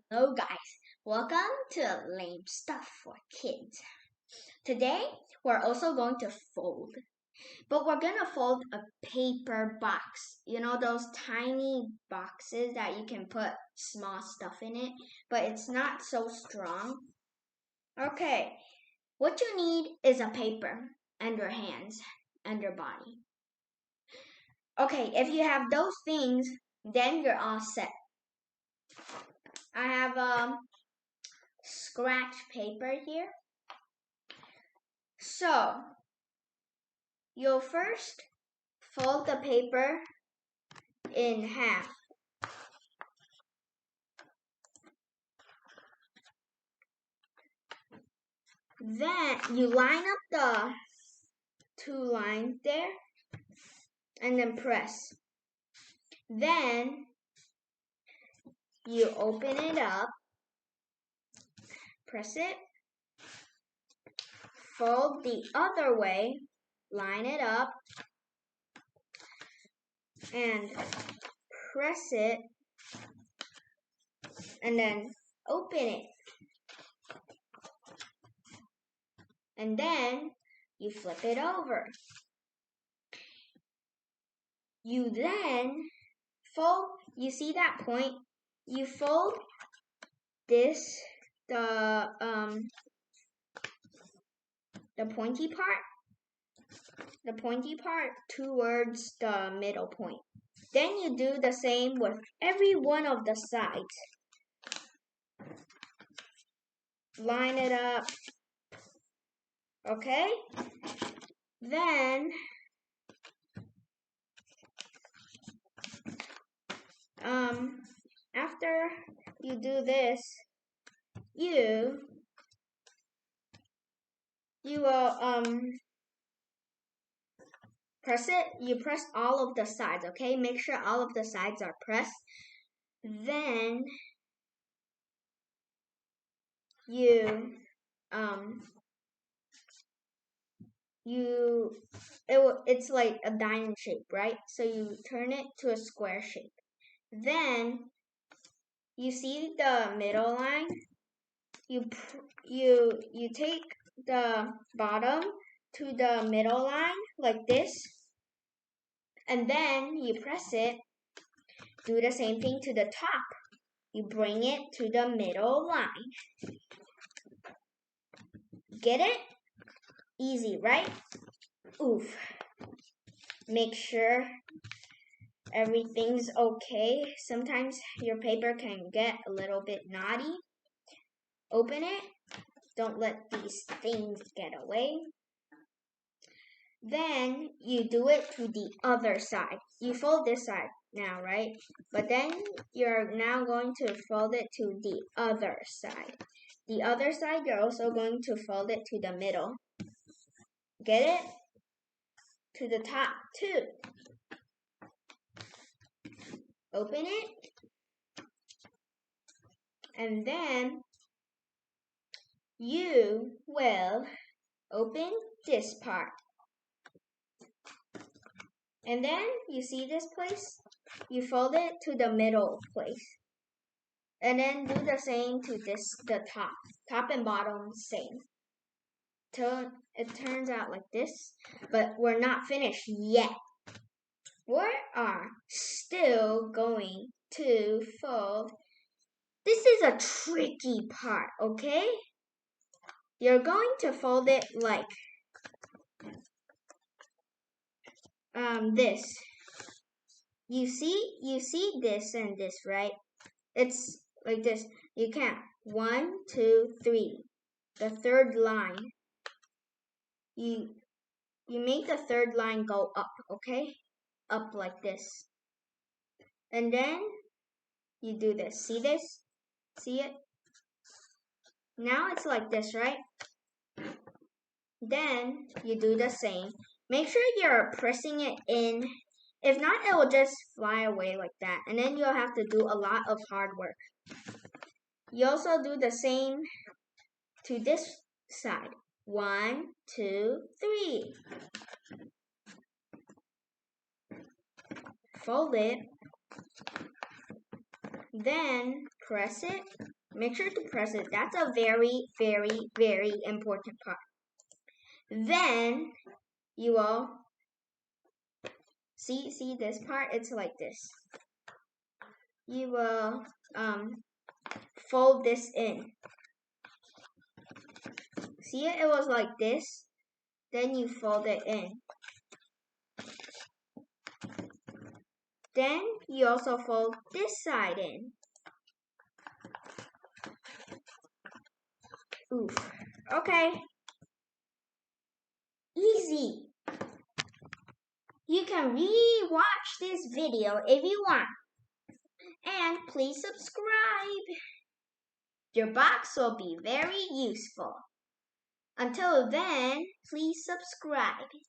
Hello guys, welcome to Lame Stuff for Kids. Today we're also going to fold, but we're gonna fold a paper box. You know those tiny boxes that you can put small stuff in it, but it's not so strong. Okay, what you need is a paper and your hands and your body. Okay, if you have those things, then you're all set. I have scratch paper here. So, you'll first fold the paper in half. Then you line up the two lines there and then press. Then you open it up, press it, fold the other way, line it up, and press it, and then open it. And then you flip it over. You then fold, you see that point? You fold this, the pointy part towards the middle point. Then you do the same with every one of the sides. Line it up. Okay? Then after you do this, you will press it. You press all of the sides, okay? Make sure all of the sides are pressed. Then you it's like a diamond shape, right? So you turn it to a square shape. Then you see the middle line. You take the bottom to the middle line like this, and then you press it. Do the same thing to the top. You bring it to the middle line. Get it? Easy, right? Oof. Make sure everything's okay. Sometimes your paper can get a little bit naughty. Open it. Don't let these things get away. Then you do it to the other side. You fold this side now, right? But then you're now going to fold it to the other side. The other side, you're also going to fold it to the middle. Get it? To the top too. Open it. And then you will open this part. And then you see this place? You fold it to the middle place. And then do the same to the top. Top and bottom, same. Till it turns out like this. But we're not finished yet. We are still going to fold. This is a tricky part, okay? You're going to fold it like this. You see this and this, right? It's like this. You count 1, 2, 3. The third line. You make the third line go up, okay? Up like this. And then you do this. See this? See it? Now it's like this, right? Then you do the same. Make sure you're pressing it in. If not, it will just fly away like that. And then you'll have to do a lot of hard work. You also do the same to this side. 1, 2, 3. Fold it. Then press it Make sure to press it. That's a very, very, very important part. Then you will see this part. It's like this. You will fold this in. See it? It was like this. Then you fold it in. Then you also fold this side in. Oof. Okay. Easy. You can re-watch this video if you want. And please subscribe. Your box will be very useful. Until then, please subscribe.